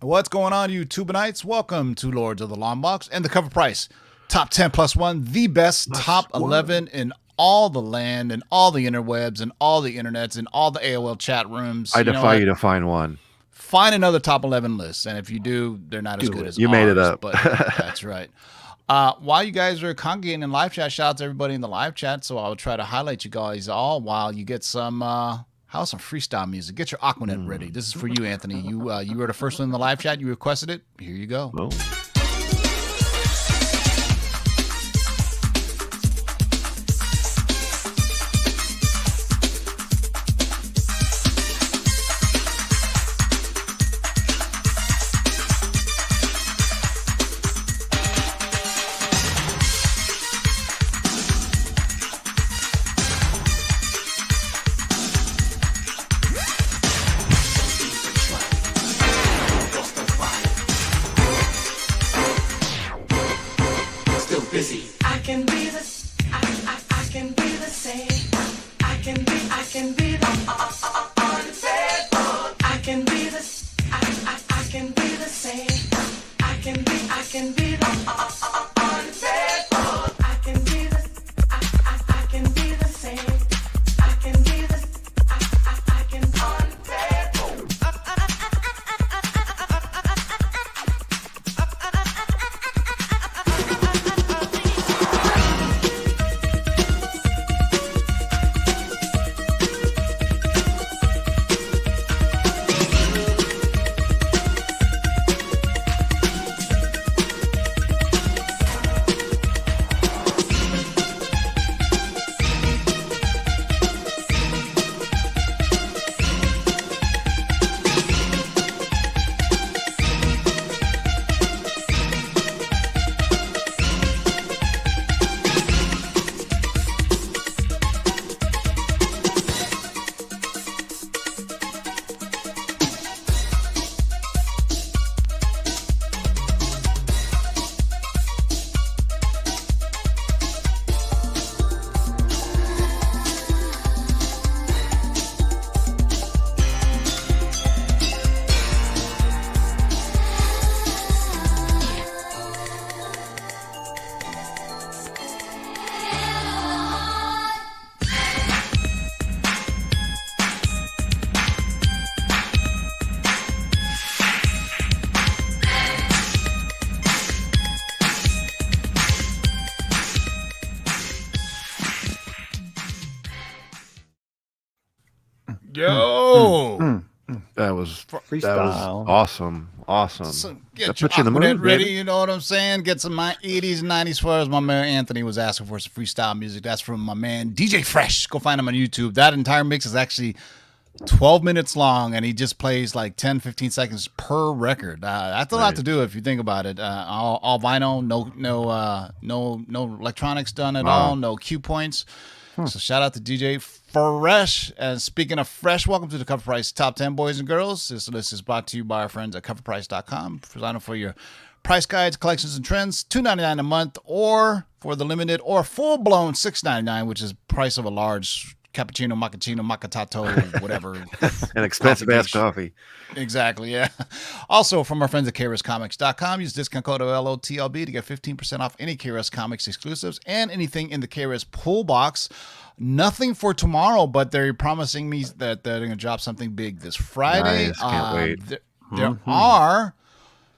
What's going on, you Tubanites? Welcome to Lords of the Long Box and the Cover Price Top 10 plus one, the best top 11 in all the land and all the interwebs and all the internets and all the AOL chat rooms. I defy you to find one. Find another top 11 list, and if you do, they're not as good as you ours. made it up. But that's right. While you guys are congregating in live chat, shout out to everybody in the live chat. So I'll try to highlight you guys all while you get some some freestyle music. Get your Aquanet ready. This is for you, Anthony. You were the first one in the live chat. You requested it. Here you go. Oh. Yo, That was freestyle. Awesome. So get your put you in the Aquanet mood, ready. baby. You know what I'm saying? Get some my 80s, 90s for us. My man Anthony was asking for some freestyle music. That's from my man DJ Fresh. Go find him on YouTube. That entire mix is actually 12 minutes long, and he just plays like 10, 15 seconds per record. That's a lot to do if you think about it. All vinyl, no electronics done at all, no cue points. So shout out to DJ Fresh. And speaking of Fresh, welcome to the Cover Price Top 10, boys and girls. This list is brought to you by our friends at CoverPrice.com. Sign up for your price guides, collections, and trends. $2.99 a month, or for the limited or full-blown $6.99, which is price of a large cappuccino, macchiato, whatever. An expensive ass coffee. Exactly, yeah. Also, from our friends at KRSComics.com, use discount code LOTLB to get 15% off any KRS Comics exclusives and anything in the KRS Pool Box. Nothing for tomorrow, but they're promising me that they're going to drop something big this Friday. Nice, can't wait. There are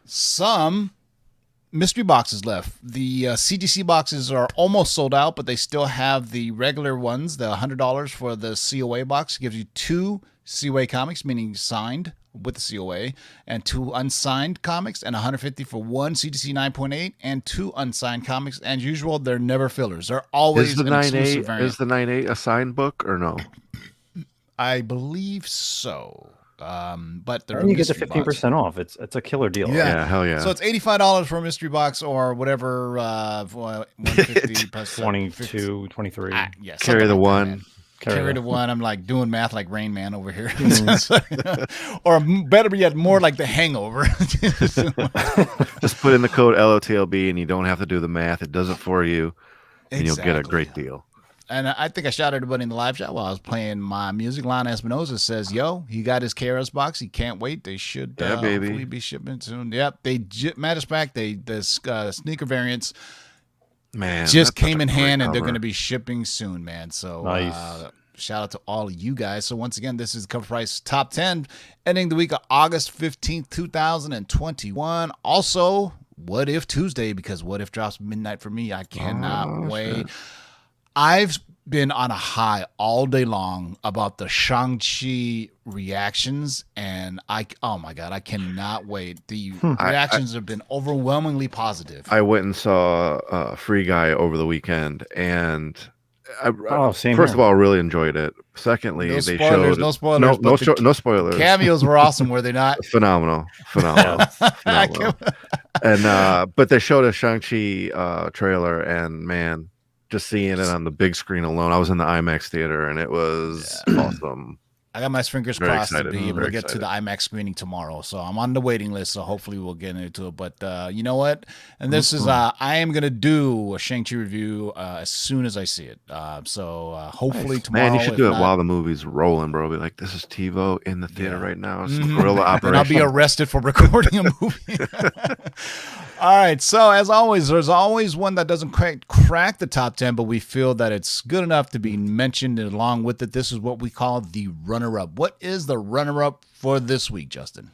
some mystery boxes left. The CGC boxes are almost sold out, but they still have the regular ones. The $100 for the COA box gives you 2 COA comics, meaning signed with the COA, and 2 unsigned comics, and $150 for 1 CGC 9.8 and 2 unsigned comics. And usual, they're never fillers. They're always Is the an exclusive 9.8 variant. is the 9.8 a signed book or no? I believe so. But they're And a you get the mystery box. 15% off. It's a killer deal. Yeah, hell yeah. So it's $85 for a mystery box or whatever. 150 plus 22, 23. Yes. Carry the one. Carry the one. I'm like doing math like Rain Man over here. Or better yet, more like The Hangover. Just put in the code LOTLB and you don't have to do the math. It does it for you, and you'll get a Exactly. great deal. And I think I shouted everybody in the live chat while I was playing my music. Lon Espinosa says, "Yo, he got his KRS box. He can't wait. They should baby. hopefully be shipping soon." Yep, matter of fact, the sneaker variants Man, just that's such came a in great hand, and they're cover. going to be shipping soon, man. So Nice. shout out to all of you guys. So once again, this is Cover Price Top 10, ending the week of August 15th, 2021. Also, What If Tuesday, because What If drops midnight for me. I cannot wait. Shit. I've been on a high all day long about the Shang-Chi reactions, and oh my God, I cannot wait. The reactions have been overwhelmingly positive. I went and saw Free Guy over the weekend, and Same first here. of all, really enjoyed it. Secondly, No they spoilers, showed no spoilers, but no spoilers. Cameos were awesome, were they not? Phenomenal. And but they showed a Shang-Chi trailer, and man, just seeing it on the big screen alone. I was in the IMAX theater, and it was awesome. I got my fingers Very crossed excited. to be able to Very get to the IMAX screening tomorrow. So I'm on the waiting list. So hopefully we'll get into it. But you know what? And this is I am gonna do a Shang-Chi review as soon as I see it. So hopefully tomorrow. Man, you should if do it not- while the movie's rolling, bro. Be like, this is TiVo in the theater right now. It's some Mhm. guerrilla Then operation. I'll be arrested for recording a movie. All right. So as always, there's always one that doesn't quite crack the top 10, but we feel that it's good enough to be mentioned, and along with it, this is what we call the runner-up. What is the runner-up for this week, Justin?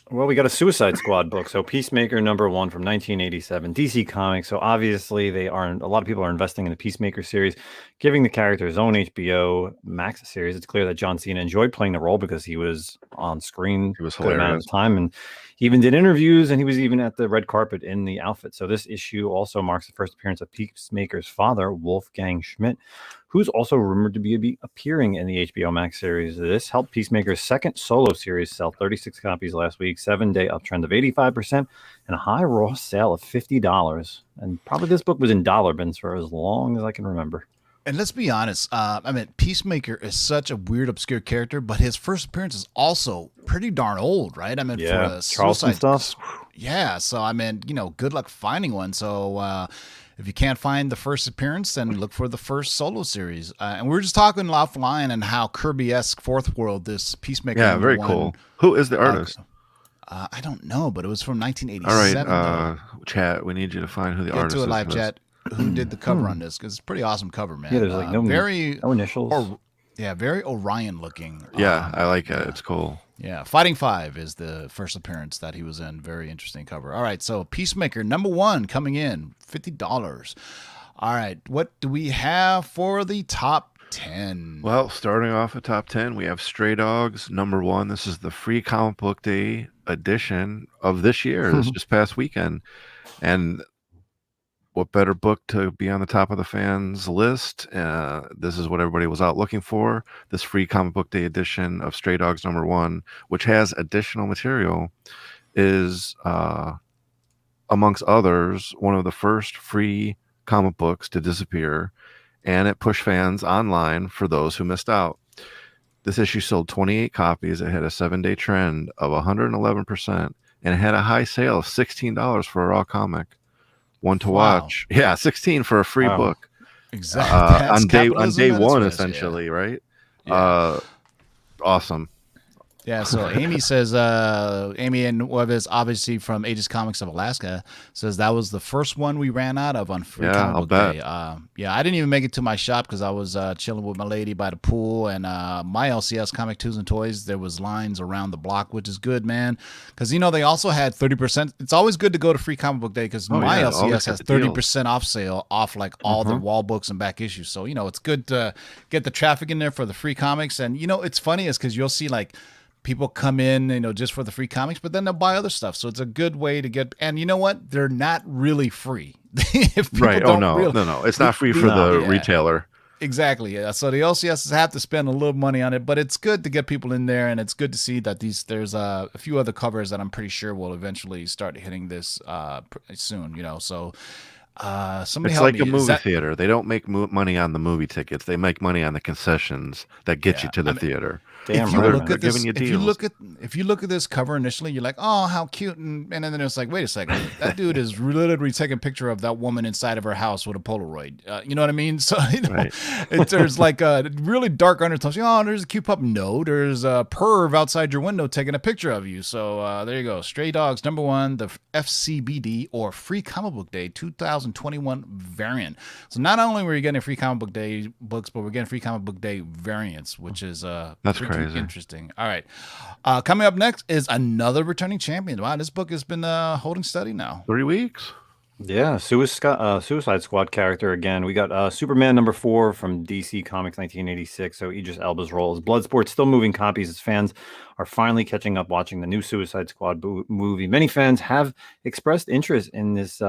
Well, we got a Suicide Squad book. So Peacemaker #1 from 1987, DC Comics. So obviously a lot of people are investing in the Peacemaker series, giving the character his own HBO Max series. It's clear that John Cena enjoyed playing the role because he was on screen He was a good amount hilarious. of time, and he even did interviews, and he was even at the red carpet in the outfit. So this issue also marks the first appearance of Peacemaker's father, Wolfgang Schmidt, who's also rumored to be appearing in the HBO Max series. This helped Peacemaker's second solo series sell 36 copies last week, 7-day uptrend of 85%, and a high raw sale of $50. And probably this book was in dollar bins for as long as I can remember. And let's be honest. I mean, Peacemaker is such a weird, obscure character, but his first appearance is also pretty darn old, right? I mean, Yeah, for Charleston stuff. Yeah. So, I mean, good luck finding one. So, if you can't find the first appearance, then look for the first solo series. And we were just talking offline and how Kirby-esque Fourth World this Peacemaker. Yeah, very #1, cool. Who is the artist? I don't know, but it was from All 1987. right, chat. We need you to find who the Get artist to is. a live for this. chat. Who did the cover on this? Because it's a pretty awesome cover, man. Yeah, there's like no initials. Very Orion looking. Yeah, I like it. It's cool. Yeah, Fighting Five is the first appearance that he was in. Very interesting cover. All right, so Peacemaker #1 coming in, $50. All right, what do we have for the top 10? Well, starting off at top 10, we have Stray Dogs #1. This is the free comic book day edition of this year, this just past weekend. And what better book to be on the top of the fans list? This is what everybody was out looking for. This free comic book day edition of Stray Dogs #1, which has additional material, is amongst others one of the first free comic books to disappear, and it pushed fans online for those who missed out. This issue sold 28 copies. It had a 7-day trend of 111%, and it had a high sale of $16 for a raw comic. One to Wow. watch. Yeah, 16 for a free Wow. book. Exactly. That's On capitalism day at its one, best, essentially, right? Yeah. Awesome. Yeah, so Amy says, Amy and Webis, obviously from Aegis Comics of Alaska, says that was the first one we ran out of on Free Yeah, Comic I'll Book bet. Day. Yeah, I didn't even make it to my shop because I was chilling with my lady by the pool, and my LCS Comic Twos and Toys, there was lines around the block, which is good, man, because, they also had 30%. It's always good to go to Free Comic Book Day because my yeah, LCS always has got the deals. 30% off sale off like all the wall books and back issues. So, it's good to get the traffic in there for the free comics. And, it's funny is because you'll see like people come in, just for the free comics, but then they'll buy other stuff. So it's a good way to get, and you know what? They're not really free. If people Right. Oh, don't no. really- No. It's not free for No, the yeah. retailer. Exactly. Yeah. So the LCSs have to spend a little money on it, but it's good to get people in there, and it's good to see that there's a few other covers that I'm pretty sure will eventually start hitting this soon. So Somebody It's help like me. a Is movie that, theater. They don't make money on the movie tickets. They make money on the concessions that get you yeah. to I the mean, theater. Damn if you right. look Man. at They're giving this, you if you deals. look at this cover initially, you're like, oh, how cute, and then it's like, wait a second, that dude is literally taking a picture of that woman inside of her house with a Polaroid. You know what I mean? So Right. there's like a really dark undertones. Oh, there's a cute pup. No, there's a perv outside your window taking a picture of you. So there you go. Stray Dogs #1, the FCBD or Free Comic Book Day 2021 variant. So not only were you getting free comic book day books, but we're getting free comic book day variants, which is That's pretty crazy. interesting. All right, coming up next is another returning champion. Wow, this book has been holding steady now. 3 weeks. Yeah, Suicide Squad character again. We got Superman #4 from DC Comics 1986. So Idris Elba's role as Bloodsport, still moving copies as fans are finally catching up watching the new Suicide Squad movie. Many fans have expressed interest in this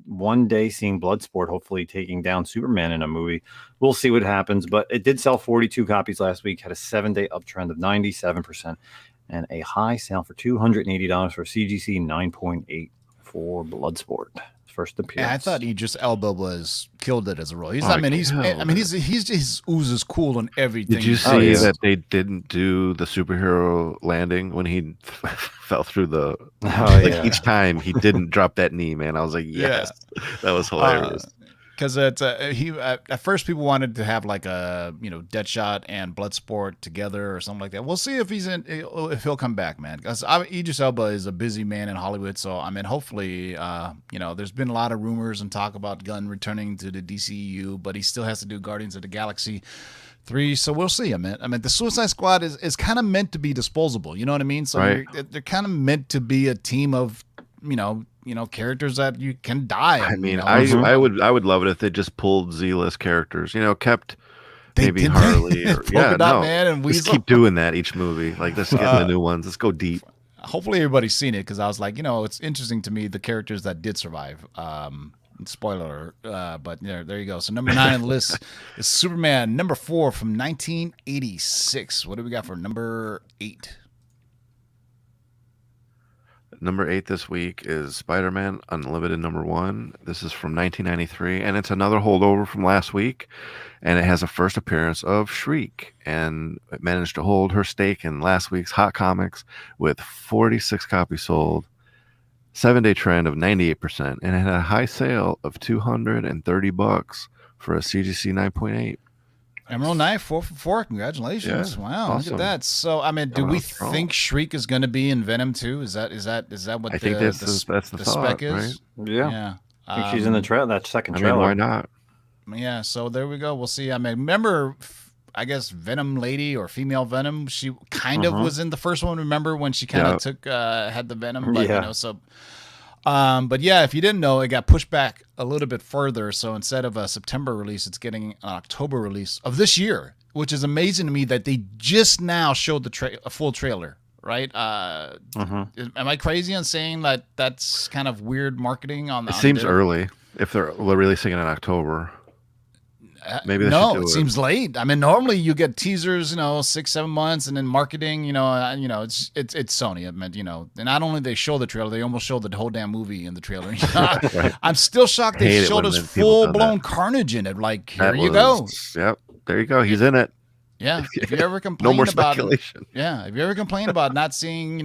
one day seeing Bloodsport hopefully taking down Superman in a movie. We'll see what happens, but it did sell 42 copies last week, had a 7-day uptrend of 97%, and a high sale for $280 for CGC 9.8 for Bloodsport. First appearance. Yeah, I thought Idris Elba was killed it as a role. Oh, He's oozes cool and everything. Did you he see does. that they didn't do the superhero landing when he fell through the? Each time he didn't drop that knee, man. I was like, yes, that was hilarious. Because at first people wanted to have like a Deadshot and Bloodsport together or something like that. We'll see if if he'll come back, man. Because Idris Elba is a busy man in Hollywood, so I mean, hopefully, there's been a lot of rumors and talk about Gunn returning to the DCU, but he still has to do Guardians of the Galaxy 3, so we'll see. I mean, the Suicide Squad is kind of meant to be disposable. You know what I mean? So Right. they're kind of meant to be a team of characters that you can die. I mean, and, I would love it if they just pulled Z-list characters. Kept They maybe didn't. Harley or Polka Dot Man and just Weasel. keep doing that each movie. Like let's get the new ones. Let's go deep. Hopefully everybody's seen it because I was like, it's interesting to me the characters that did survive. Spoiler, but there you go. So number 9 on the list is Superman #4 from 1986. What do we got for number 8? Number 8 this week is Spider-Man Unlimited #1. This is from 1993, and it's another holdover from last week, and it has a first appearance of Shriek, and it managed to hold her stake in last week's Hot Comics with 46 copies sold, 7-day trend of 98%, and it had a high sale of $230 for a CGC 9.8. Emerald Knight 4 for 4. Congratulations! Yeah, Wow, look awesome. at that. So I mean, do Coming we out strong. think Shriek is going to be in Venom 2? Is that what I think that's the spec thought, is? Yeah. Yeah. I think she's in the trailer. That second I trailer. mean, why not? Yeah, so there we go. We'll see. I mean, remember, I guess Venom Lady or Female Venom, she kind of was in the first one. Remember when she kind of had the Venom? But, Yeah. but yeah, if you didn't know, it got pushed back a little bit further. So instead of a September release, it's getting an October release of this year, which is amazing to me that they just now showed a full trailer. Right? Am I crazy on saying that that's kind of weird marketing on the? It seems early if they're releasing it in October. Maybe they should do it seems late. I mean, normally you get teasers, 6-7 months, and then marketing. It's Sony. I meant, and not only they show the trailer, they almost show the whole damn movie in the trailer. Right. I'm still shocked they Hate it showed when us then people full do blown that. carnage in it. Like, here That you go. was- Yep. There you go. He's in it. Yeah. If you ever No complain more about speculation. if you ever complain about not seeing,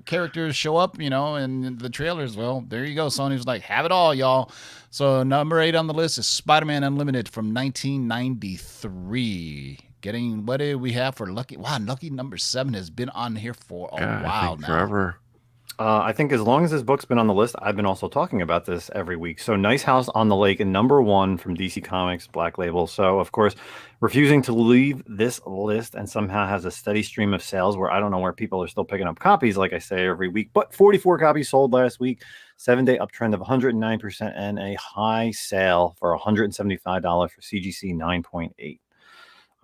characters show up, in the trailers, well, there you go. Sony's like, have it all, y'all. So number 8 on the list is Spider-Man Unlimited from 1993. Getting, what do we have for Lucky? Wow, Lucky number 7 has been on here for a Yeah, I while think now. forever. I think as long as this book's been on the list, I've been also talking about this every week. So Nice House on the Lake and #1 from DC Comics, Black Label. So, of course, refusing to leave this list and somehow has a steady stream of sales where I don't know where people are still picking up copies, like I say every week. But 44 copies sold last week, 7-day uptrend of 109%, and a high sale for $175 for CGC 9.8.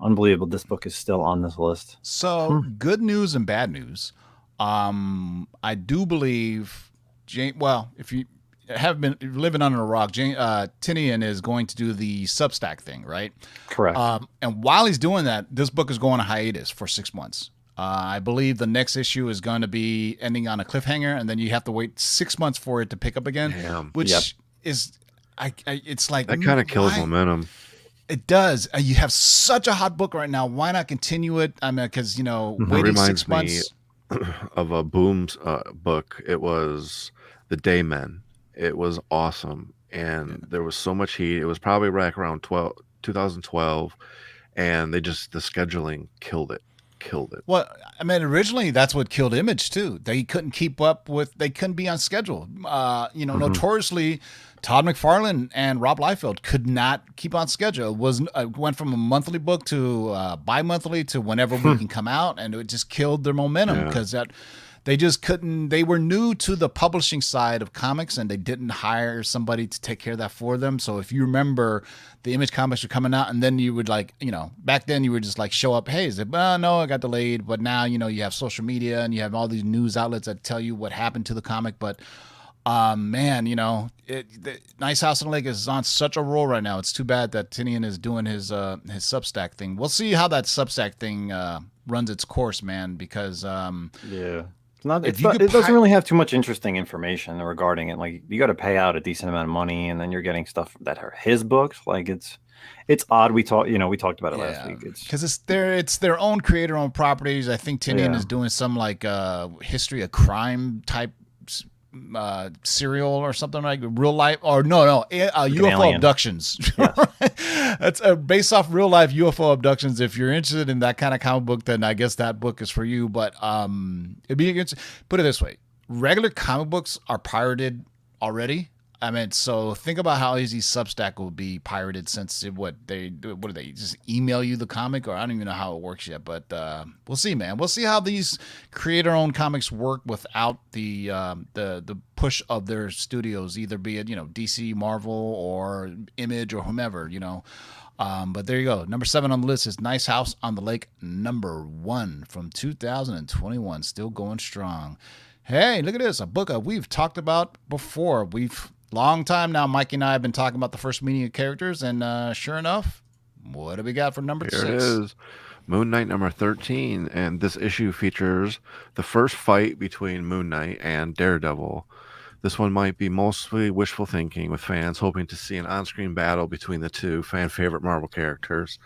Unbelievable. This book is still on this list. So good news and bad news. I do believe if you have been living under a rock, Tinian is going to do the Substack thing, right? Correct. And while he's doing that, this book is going on hiatus for 6 months. I believe the next issue is going to be ending on a cliffhanger, and then you have to wait 6 months for it to pick up again, Damn. which Yep. is, it's like That kind of kills why? momentum. It does. You have such a hot book right now. Why not continue it? I mean, because It waiting reminds 6 me months. of a Boom's book. It was The Daymen. It was awesome, and there was so much heat. It was probably back around 2012, and the scheduling killed it. Well, I mean, originally that's what killed Image too. They couldn't keep up with. They couldn't be on schedule. Notoriously, Todd McFarlane and Rob Liefeld could not keep on schedule. Went from a monthly book to bi-monthly to whenever we can come out, and it just killed their momentum Yeah. because they just couldn't. They were new to the publishing side of comics, and they didn't hire somebody to take care of that for them. So if you remember, the Image comics were coming out, and then you would back then you would just like show up. Hey, is it? No, it got delayed. But now you have social media and you have all these news outlets that tell you what happened to the comic. But man, Nice House on the Lake is on such a roll right now. It's too bad that Tinian is doing his Substack thing. We'll see how that Substack thing runs its course, man. Because Yeah. It you could doesn't really have too much interesting information regarding it. Like you got to pay out a decent amount of money, and then you're getting stuff that are his books. Like it's odd. We talked about it last week. Because it's their own creator-owned properties. I think Tinian is doing some like history of crime type serial or something like real life or no UFO abductions. That's based off real life UFO abductions. If you're interested in that kind of comic book, then I guess that book is for you. But it'd be put it this way: regular comic books are pirated already. I mean, so think about how easy Substack will be pirated since what do they just email you the comic, or I don't even know how it works yet, but we'll see, man. We'll see how these creator-owned comics work without the push of their studios, either be it DC, Marvel, or Image, or whomever, But there you go. Number 7 on the list is Nice House on the Lake, number 1 from 2021, still going strong. Hey, look at this, a book we've talked about before. Long time now, Mikey and I have been talking about the first meeting of characters, and sure enough, what do we got for number 6? Here it is, Moon Knight number 13, and this issue features the first fight between Moon Knight and Daredevil. This one might be mostly wishful thinking, with fans hoping to see an on-screen battle between the two fan-favorite Marvel characters.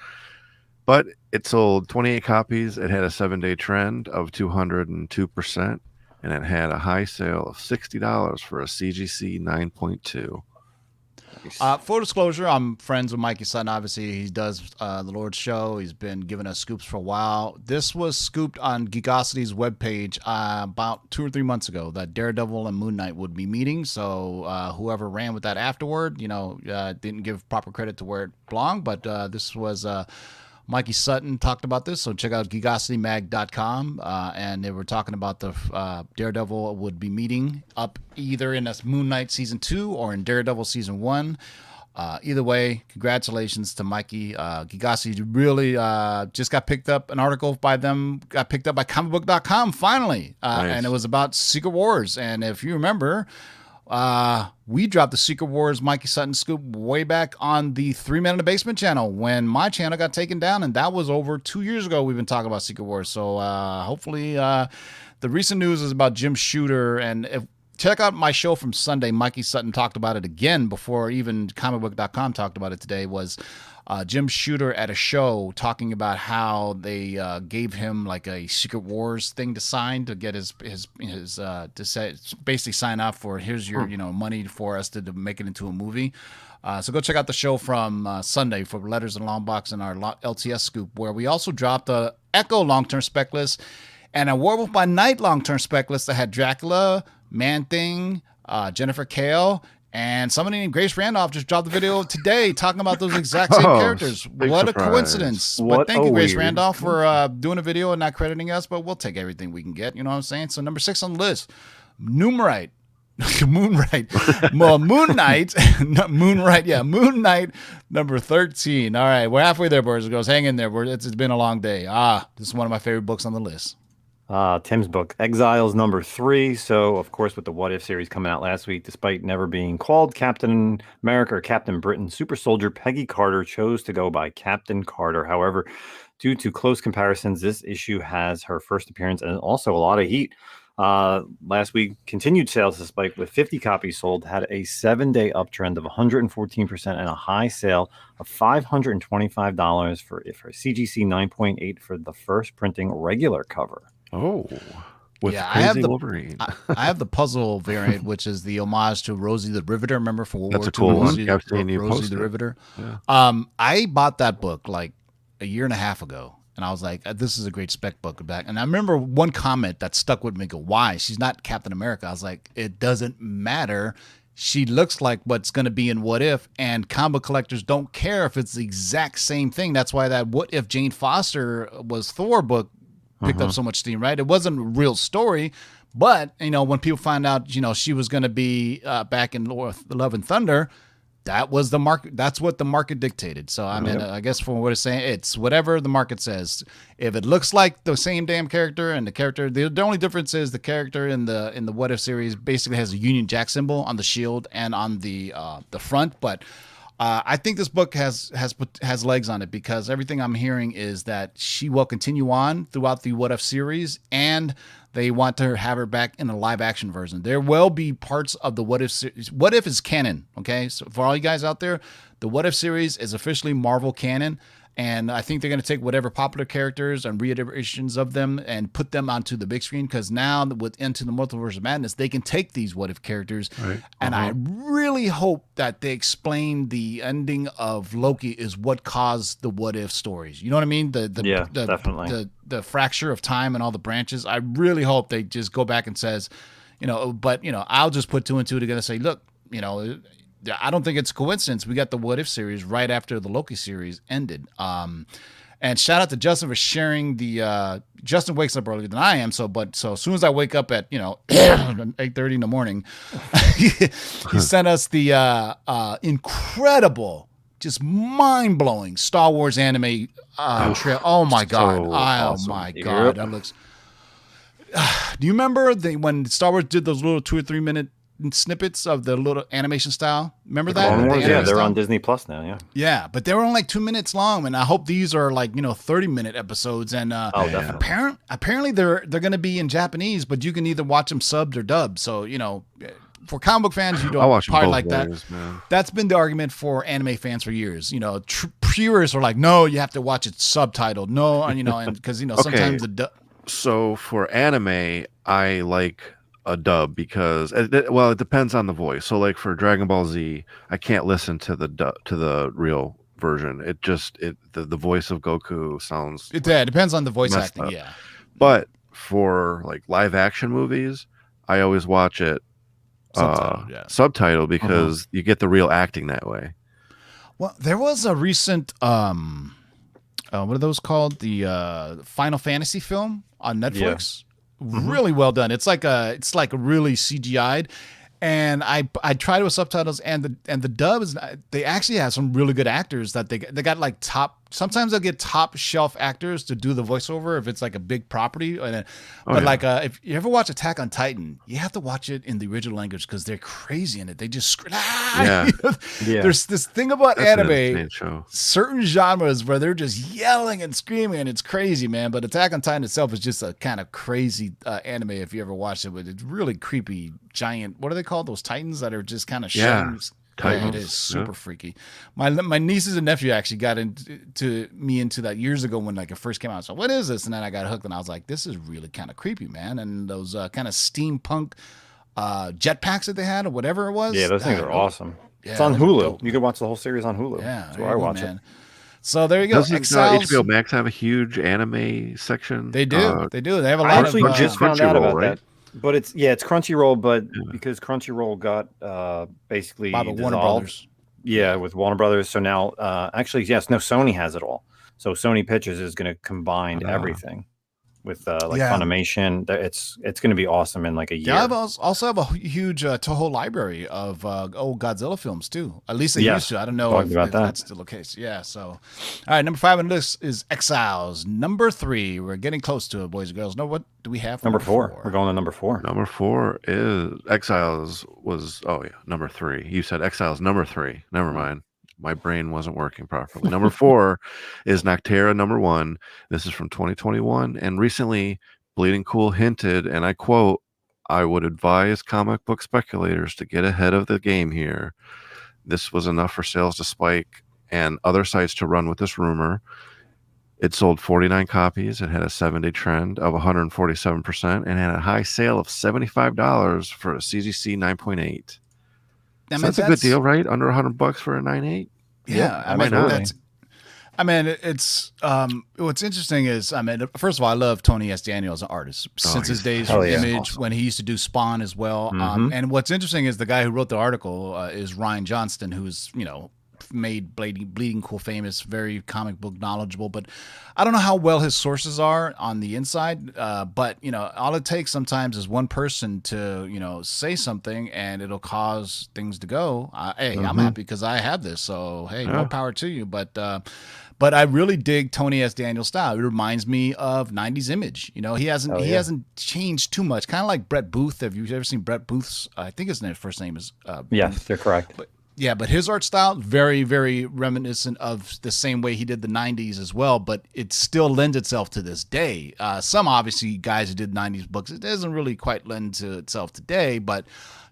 But it sold 28 copies. It had a 7-day trend of 202%. And it had a high sale of $60 for a CGC 9.2. Full disclosure, I'm friends with Mikey Sutton. Obviously, he does the Lord's Show. He's been giving us scoops for a while. This was scooped on Geekosity's webpage about 2 or 3 months ago that Daredevil and Moon Knight would be meeting. So whoever ran with that afterward, didn't give proper credit to where it belonged. But this was... Mikey Sutton talked about this, so check out geekositymag.com. And they were talking about the Daredevil would be meeting up either in Moon Knight Season 2 or in Daredevil Season 1. Either way, congratulations to Mikey. Geekosity really just got picked up. An article by them got picked up by comicbook.com finally. Nice. And it was about Secret Wars. And if you remember... we dropped the Secret Wars Mikey Sutton scoop way back on the 3 Men in the Basement channel when my channel got taken down, and that was over 2 years ago. We've been talking about Secret Wars, so hopefully the recent news is about Jim Shooter, and check out my show from Sunday. Mikey Sutton talked about it again before even comicbook.com talked about it today. Was Jim Shooter at a show talking about how they gave him like a Secret Wars thing to sign to get his to say, basically sign off for here's your money for us to make it into a movie. So go check out the show from Sunday for Letters and Long Box and our LTS scoop, where we also dropped a Echo long-term spec list and a Werewolf by Night long-term spec list that had Dracula, Man-Thing, Jennifer Kale, and somebody named Grace Randolph just dropped the video today talking about those exact same characters. What surprise. a coincidence. But thank you, Grace Randolph, for doing a video and not crediting us, but we'll take everything we can get. You know what I'm saying? So number 6 on the list, Moonlight. Moon Knight, Moon Knight, number 13. All right, we're halfway there, boys and girls. Hang in there. It's been a long day. This is one of my favorite books on the list. Tim's book, Exiles, number 3. So, of course, with the What If series coming out last week, despite never being called Captain America or Captain Britain, super soldier Peggy Carter chose to go by Captain Carter. However, due to close comparisons, this issue has her first appearance and also a lot of heat. Last week, continued sales to spike with 50 copies sold, had a 7-day uptrend of 114% and a high sale of $525 for CGC 9.8 for the first printing regular cover. Oh, with Yeah, Crazy Wolverine. I have the puzzle variant, which is the homage to Rosie the Riveter. Remember from World That's War a cool II, one. Rosie, I've seen you Rosie post the it. Riveter. Yeah. I bought that book like a year and a half ago, and I was like, "This is a great spec book." Back, and I remember one comment that stuck with me. Go, why? She's not Captain America. I was like, it doesn't matter. She looks like what's going to be in What If, and comic collectors don't care if it's the exact same thing. That's why that What If Jane Foster was Thor book picked up so much steam, right? It wasn't a real story, but when people find out, she was going to be back in Love and Thunder, that was the market. That's what the market dictated. So I mean, I guess from what it's saying, it's whatever the market says. If it looks like the same damn character, and the character, the only difference is the character in the What If series basically has a Union Jack symbol on the shield and on the front, but. I think this book has legs on it because everything I'm hearing is that she will continue on throughout the What If series, and they want to have her back in a live action version. There will be parts of the What If series. What If is canon, okay? So for all you guys out there, the What If series is officially Marvel canon. And I think they're going to take whatever popular characters and reiterations of them and put them onto the big screen, because now with Into the Multiverse of Madness, they can take these What If characters. Right. And I really hope that they explain the ending of Loki is what caused the What If stories. You know what I mean? Definitely. The fracture of time and all the branches. I really hope they just go back and says, but I'll just put two and two together and say, look, I don't think it's a coincidence. We got the What If series right after the Loki series ended. And shout out to Justin for sharing the. Justin wakes up earlier than I am, so as soon as I wake up at 8:30 in the morning, he sent us the incredible, just mind blowing Star Wars anime trail. Oh my god! So Oh awesome. my god! That looks. Do you remember when Star Wars did those little 2 or 3 minute snippets of the little animation style? Remember that? Clone Wars, The yeah, anime they're style? on Disney Plus now. Yeah. Yeah, but they were only like 2 minutes long, and I hope these are like 30-minute episodes. And Definitely. apparently they're going to be in Japanese, but you can either watch them subbed or dubbed. So for comic book fans, you I'll don't watch them probably both like that. ways, man. That's been the argument for anime fans for years. Purists are like, no, you have to watch it subtitled. No, and because sometimes the So for anime, I like a dub because it depends on the voice. So like for Dragon Ball Z, I can't listen to the real version. The voice of Goku sounds it depends on the voice messed acting. up. Yeah. For like live action movies, I always watch it subtitled because you get the real acting that way. Well, there was a recent what are those called? The Final Fantasy film on Netflix. Really well done. It's like really CGI'd, and I tried with subtitles, and the dub is, they actually have some really good actors that they got like top. Sometimes they'll get top shelf actors to do the voiceover if it's like a big property. Like if you ever watch Attack on Titan, you have to watch it in the original language because they're crazy in it. They just There's this thing about That's an anime, insane show. certain genres where they're just yelling and screaming, and it's crazy, man. But Attack on Titan itself is just a kind of crazy anime if you ever watched it. But it's really creepy, giant. What are they called? Those titans that are just kind of shedding. Titans. Yeah, it is super freaky. My nieces and nephew actually got into that years ago when like it first came out. So what is this? And then I got hooked, and I was like, this is really kind of creepy, man. And those kind of steampunk jetpacks that they had or whatever it was. Yeah, those things are awesome. Yeah, It's on those are Hulu. dope. You can watch the whole series on Hulu. Yeah, That's there where I you go, watch man. it. So there you go. Doesn't Exiles, HBO Max have a huge anime section? They do. They do. They have a I lot actually of. just found out Crunchyroll, about right? that. But it's Crunchyroll, but because Crunchyroll got basically By the Warner dissolved. Brothers. Yeah, with Warner Brothers. So now, Sony has it all. So Sony Pictures is going to combine everything with Funimation. It's going to be awesome in like a year. Yeah, I also have a huge Toho library of old Godzilla films too. At least they used to. I don't know if that's still the case. Yeah. So, all right. Number 5 on the list is Exiles. Number 3. We're getting close to it, boys and girls. What do we have? For number 4. We're going to number 4. Number 4 is Exiles number 3. You said Exiles number 3. Never mind. My brain wasn't working properly. Number 4 is Noctera number 1. This is from 2021. And recently, Bleeding Cool hinted, and I quote, I would advise comic book speculators to get ahead of the game here. This was enough for sales to spike and other sites to run with this rumor. It sold 49 copies. It had a 7-day trend of 147% and had a high sale of $75 for a CGC 9.8. So that's a good deal, right? Under $100 for a 9.8. Yeah, I mean, it's what's interesting is, I mean, first of all, I love Tony S. Daniel as an artist since his days from Image, when he used to do Spawn as well. And what's interesting is the guy who wrote the article is Ryan Johnston, who's, you know, made Bleeding Cool famous, very comic book knowledgeable, but I don't know how well his sources are on the inside. But you know, all it takes sometimes is one person to, you know, say something and it'll cause things to go. Hey, I'm happy because I have this, so hey, more power to you. But I really dig Tony S. Daniel's style. It reminds me of '90s Image. You know, he hasn't changed too much. Kind of like Brett Booth. Have you ever seen Brett Booth's? I think his first name is. Yes, you're correct. But his art style, very, very reminiscent of the same way he did the 90s as well, but it still lends itself to this day. Some obviously guys who did 90s books, it doesn't really quite lend to itself today, but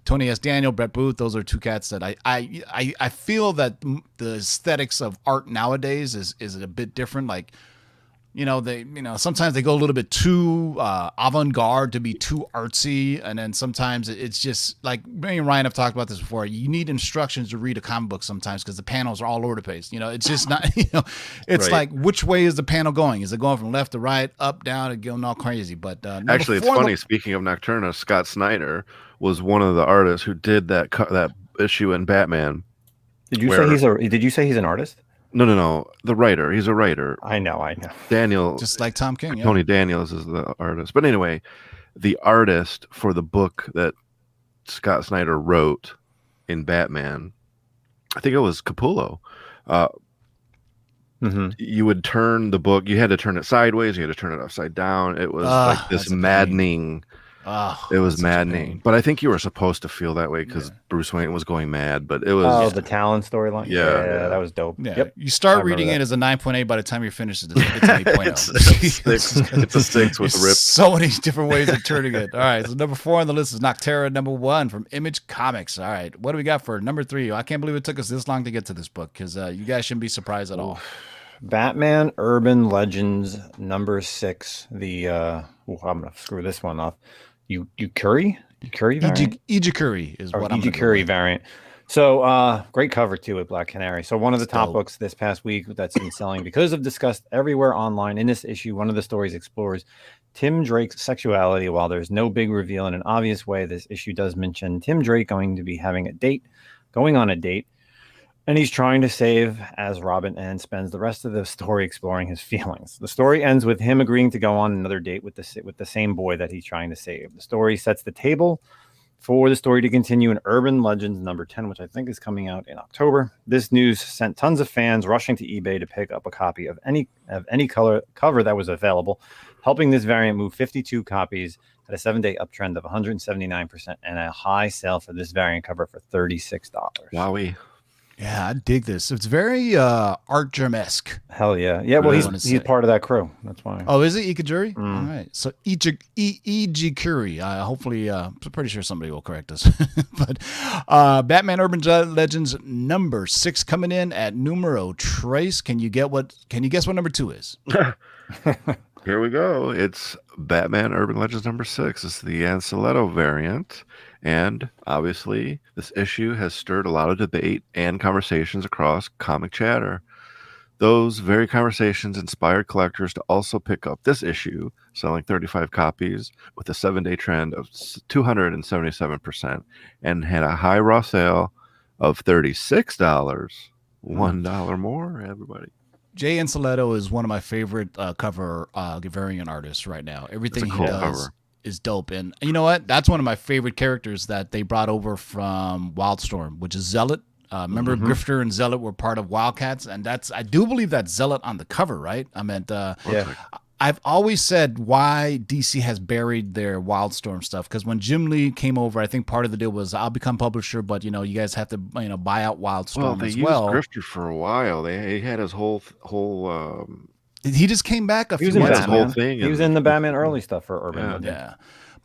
Tony S. Daniel, Brett Booth, those are two cats that I feel that the aesthetics of art nowadays is a bit different. Like, you know, sometimes they go a little bit too avant-garde to be too artsy, and then sometimes it's just like me and Ryan have talked about this before. You need instructions to read a comic book sometimes because the panels are all over the place. You know, it's just not. You know, it's like, which way is the panel going? Is it going from left to right, up, down, and going all crazy? But actually, it's funny. Speaking of Nocturna, Scott Snyder was one of the artists who did that issue in Batman. Did you say he's an artist? No. The writer. He's a writer. I know. Daniel. Just like Tom King. Yeah. Tony Daniels is the artist. But anyway, the artist for the book that Scott Snyder wrote in Batman, I think it was Capullo. You would turn the book. You had to turn it sideways. You had to turn it upside down. It was like this maddening. It was maddening, but I think you were supposed to feel that way because Bruce Wayne was going mad. But it was the Talon storyline. Yeah, that was dope. Yeah. Yep. You start reading it as a 9.8. By the time you finish it, it's an 8.0. It's a 6 with rip. So many different ways of turning it. All right, so number 4 on the list is Nocterra, number 1 from Image Comics. All right, what do we got for number 3? I can't believe it took us this long to get to this book because you guys shouldn't be surprised at all. Batman Urban Legends number 6. I'm gonna screw this one up. Ejikuri is what I'm Ejikuri variant. So great cover too with Black Canary. So one of the top books this past week that's been selling because of discussed everywhere online. In this issue, one of the stories explores Tim Drake's sexuality. While there's no big reveal in an obvious way, this issue does mention Tim Drake going on a date, and he's trying to save as Robin, and spends the rest of the story exploring his feelings. The story ends with him agreeing to go on another date with the same boy that he's trying to save. The story sets the table for the story to continue in Urban Legends number 10, which I think is coming out in October. This news sent tons of fans rushing to eBay to pick up a copy of any color cover that was available, helping this variant move 52 copies at a 7-day uptrend of 179% and a high sale for this variant cover for $36. Wowie. Yeah, I dig this. It's very Art Germ-esque. Hell yeah. Yeah, well, he's part of that crew. That's why. Oh, is it Ejikuri? All right. So Ejikuri. Hopefully, I'm pretty sure somebody will correct us. But Batman Urban Legends number 6 coming in at numero tres. Can you guess what number 2 is? Here we go. It's Batman Urban Legends number 6. It's the Anceletto variant. And obviously, this issue has stirred a lot of debate and conversations across comic chatter. Those very conversations inspired collectors to also pick up this issue, selling 35 copies with a 7-day trend of 277%, and had a high raw sale of $36. $1 more, everybody. Jay Anceletto is one of my favorite cover variant artists right now. Everything he does is dope. And you know what? That's one of my favorite characters that they brought over from Wildstorm, which is Zealot. Remember Grifter and Zealot were part of Wildcats, and I do believe that's Zealot on the cover, right? I meant, I've always said why DC has buried their Wildstorm stuff, because when Jim Lee came over, I think part of the deal was I'll become publisher, but you guys have to buy out Wildstorm as well. They used Grifter for a while. He had his whole. He just came back a few months ago. He was in the Batman early stuff for Urban. Yeah.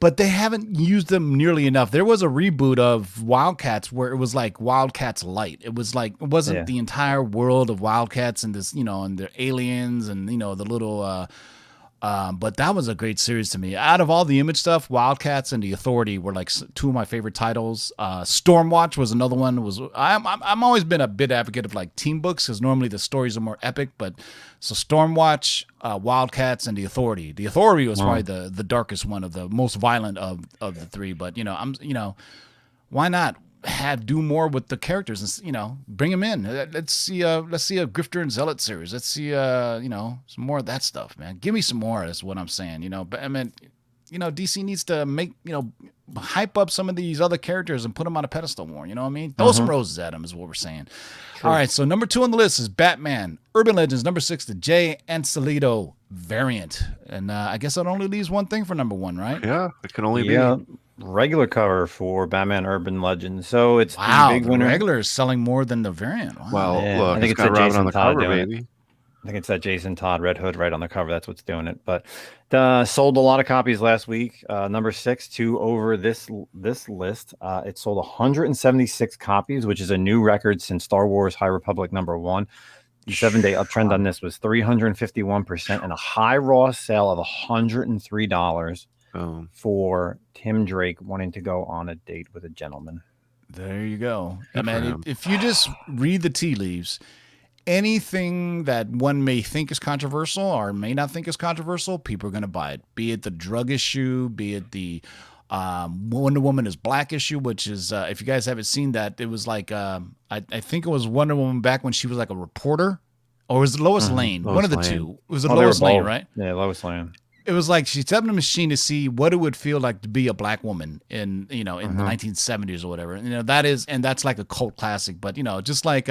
but they haven't used them nearly enough. There was a reboot of Wildcats where it was like Wildcats Light. It was like, it wasn't the entire world of Wildcats and this, and the aliens and, the little, but that was a great series to me. Out of all the Image stuff, Wildcats and The Authority were like two of my favorite titles. Stormwatch was another one. I'm always been a bit advocate of like team books because normally the stories are more epic. But so Stormwatch, Wildcats, and The Authority. The Authority was probably the darkest one of the most violent of the three. But why not do more with the characters and bring them in. Let's see a Grifter and Zealot series. Let's see some more of that stuff, man. Give me some more. That's what I'm saying. But I mean, DC needs to make hype up some of these other characters and put them on a pedestal more. You know what I mean? Throw some roses at them is what we're saying. True. All right, so number 2 on the list is Batman Urban Legends. Number 6, the Jay Ancilito variant, and I guess that only leaves one thing for number 1, right? Yeah, it can only be regular cover for Batman Urban Legends. So it's the big winner. Regular is selling more than the variant. Wow. Well, Yeah, look, I think it's it's got Robin on the cover, baby. I think it's that Jason Todd Red Hood right on the cover. That's what's doing it. But sold a lot of copies last week. Number 6 to over this list. It sold 176 copies, which is a new record since Star Wars High Republic number 1. The 7-day uptrend on this was 351% and a high raw sale of $103 for Tim Drake wanting to go on a date with a gentleman. There you go. I mean, if you just read the tea leaves, anything that one may think is controversial or may not think is controversial, people are going to buy it. Be it the drug issue, be it the Wonder Woman is Black issue, which is, if you guys haven't seen that, it was like, I think it was Wonder Woman back when she was like a reporter, or was it Lois Lane? One of the two. It was Lois Lane, right? Yeah, Lois Lane. It was like she set up a machine to see what it would feel like to be a black woman in the 1970s or whatever. That's like a cult classic. But just like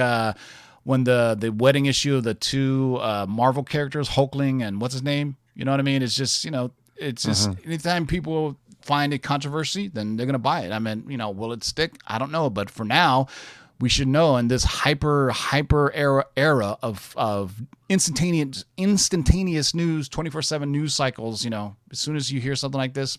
when the wedding issue of the two Marvel characters, Hulkling and what's his name, you know what I mean? It's just it's just anytime people find it controversy, then they're gonna buy it. I mean, will it stick? I don't know, but for now, we should know in this hyper era of instantaneous news, 24/7 news cycles. As soon as you hear something like this,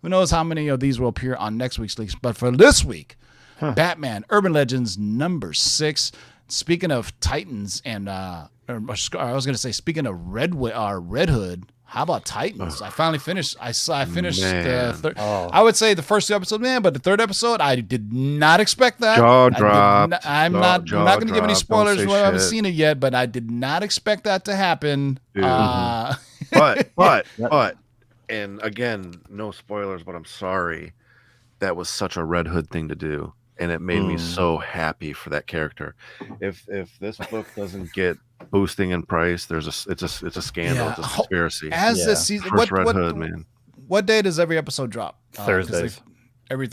who knows how many of these will appear on next week's leaks? But for this week, Batman Urban Legends number 6. Speaking of Titans and I was gonna say, speaking of Red Hood. How about Titans? I finally finished. I finished the third. I would say the first 2 episodes, man, but the 3rd episode, I did not expect that. Jaw dropped. I'm not going to give any spoilers. I haven't seen it yet, but I did not expect that to happen. But, and again, no spoilers, but I'm sorry. That was such a Red Hood thing to do, and it made me so happy for that character. If this book doesn't get boosting in price, it's a scandal. It's a conspiracy. This season, First Red Hood, man. What day does every episode drop? Thursdays.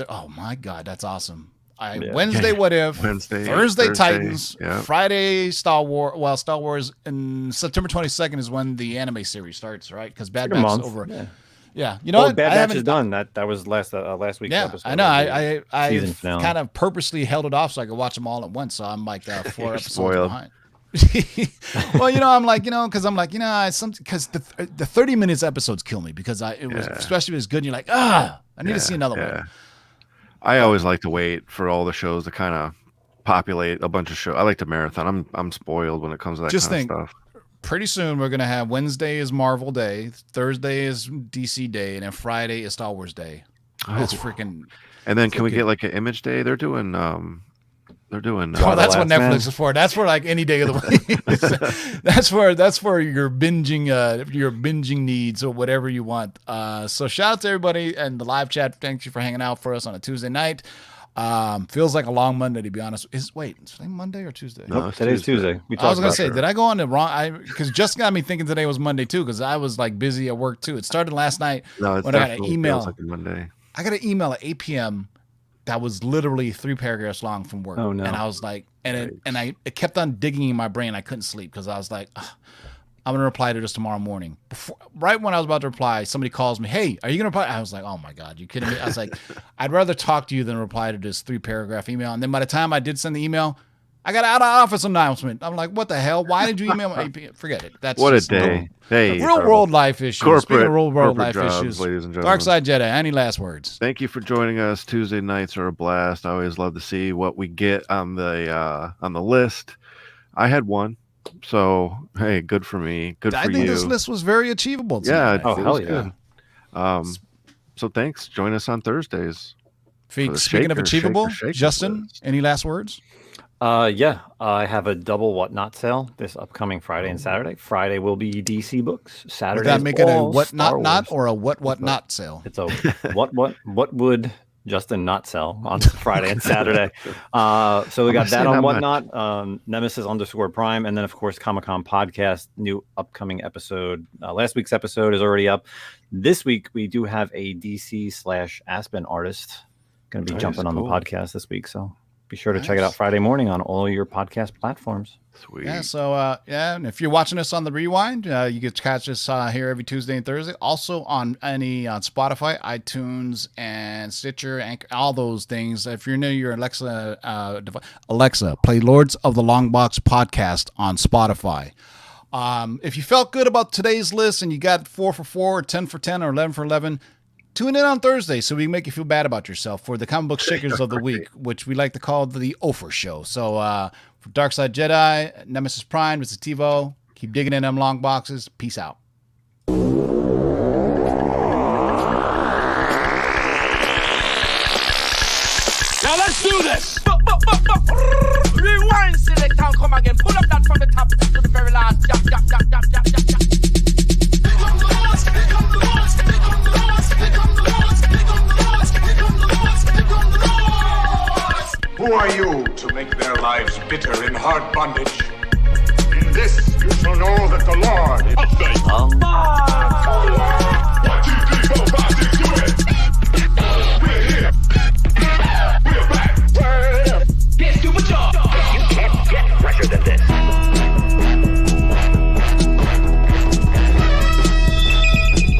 Oh my God, that's awesome. Wednesday, What If? Wednesday, Thursday, Titans. Yeah. Friday, Star Wars. Well, Star Wars. And September 22nd is when the anime series starts, right? Because Bad Batch is over. Yeah, Bad Batch is done. That was last week's episode. I know. I kind of purposely held it off so I could watch them all at once. So I'm like 4 episodes behind. Well, I'm like, because I'm like, because the 30 minutes episodes kill me because was especially if it's good. And you're like, I need to see another one. I always like to wait for all the shows to kind of populate a bunch of shows. I like to marathon. I'm spoiled when it comes to that kind of stuff. Pretty soon we're gonna have Wednesday is Marvel Day, Thursday is DC Day, and then Friday is Star Wars Day. That's freaking. And then can we get like an Image Day? They're doing. Oh, that's what Netflix is for. That's for like any day of the week. that's for your binging needs or whatever you want. So shout out to everybody and the live chat. Thank you for hanging out for us on a Tuesday night. Feels like a long Monday, to be honest. Is today Monday or Tuesday? No, today's Tuesday. I was gonna say, did I go on the wrong? Because just got me thinking today was Monday too, because I was like busy at work too. It started last night when I got an email. Like a Monday. I got an email at 8 p.m. that was literally 3 paragraphs long from work. Oh no! And I was like, it kept on digging in my brain. I couldn't sleep because I was like, I'm gonna reply to this tomorrow morning. Right when I was about to reply, somebody calls me. Hey, are you gonna reply? I was like, oh my God, you kidding me? I was like, I'd rather talk to you than reply to this 3 paragraph email. And then by the time I did send the email, I got an out of office announcement. I'm like, what the hell? Why did you email me? Forget it. That's What a just day. Hey, real world life issues. Speaking of real world life jobs, issues, ladies and gentlemen. Dark Side Jedi, any last words? Thank you for joining us. Tuesday nights are a blast. I always love to see what we get on the list. I had one, so hey, good for me. Good I for you. think this list was very achievable. Yeah, tonight. hell yeah. Good. So thanks. Join us on Thursdays. Speaking of achievable, shaker Justin, list. any last words? I have a double whatnot sale this upcoming Friday and Saturday. Friday will be DC books. Would Saturday that make it a all what Star not Wars. or a what not sale? It's a what would Justin not sell on Friday and Saturday. So we got that on whatnot. Nemesis_Prime, and then of course Comic-Con podcast, new upcoming episode. Last week's episode is already up. This week we do have a DC/Aspen artist going to be jumping on the podcast this week. So be sure to check it out Friday morning on all your podcast platforms. Sweet. Yeah, so and if you're watching us on the Rewind, you can catch us here every Tuesday and Thursday. Also on Spotify, iTunes, and Stitcher, and all those things. If you're near your Alexa Alexa, play Lords of the Long Box podcast on Spotify. If you felt good about today's list and you got 4 for 4, or 10 for 10, or 11 for 11, tune in on Thursday so we can make you feel bad about yourself for the comic book shakers of the week, which we like to call the Ofer Show. So for Dark Side Jedi, Nemesis Prime, Mr. TiVo, keep digging in them long boxes. Peace out. Now let's do this. Rewind, select and come again. Pull up that from the top to the very last. Jump, jump, jump, jump, jump, jump, jump. Who are you to make their lives bitter in hard bondage? In this you shall know that the Lord is update. 1, 2, 3, 4, 5, 6, do it. We're here. We're back. We're here. Get stupid job. You can't get fresher than this.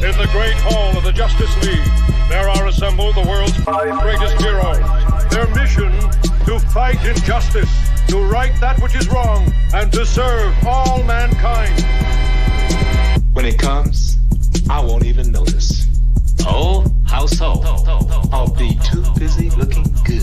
In the great hall of the Justice League, there are assembled the world's 5 greatest heroes. Their mission, to fight injustice, to right that which is wrong, and to serve all mankind. When it comes, I won't even notice. Oh, how so? I'll be too busy looking good.